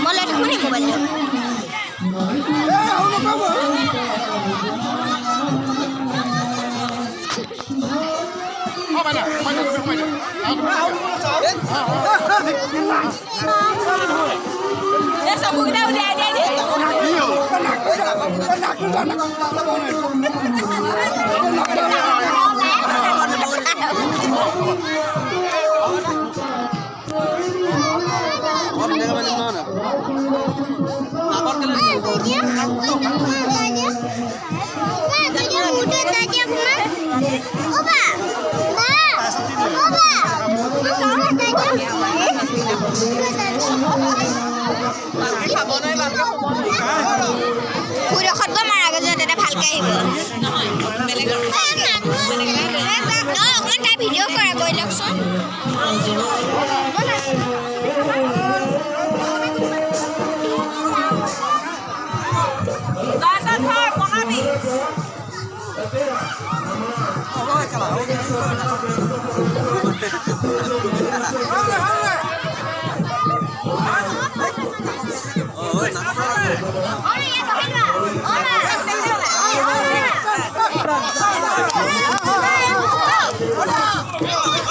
Mulai kuning mobil tu. Sabuk dah udah ada ni. Udah khot gua marah gua jadi ভালকে আহিব বেলেগ অকমান তাই ভিডিঅ' কৰা গৈ লওকচোন Hola.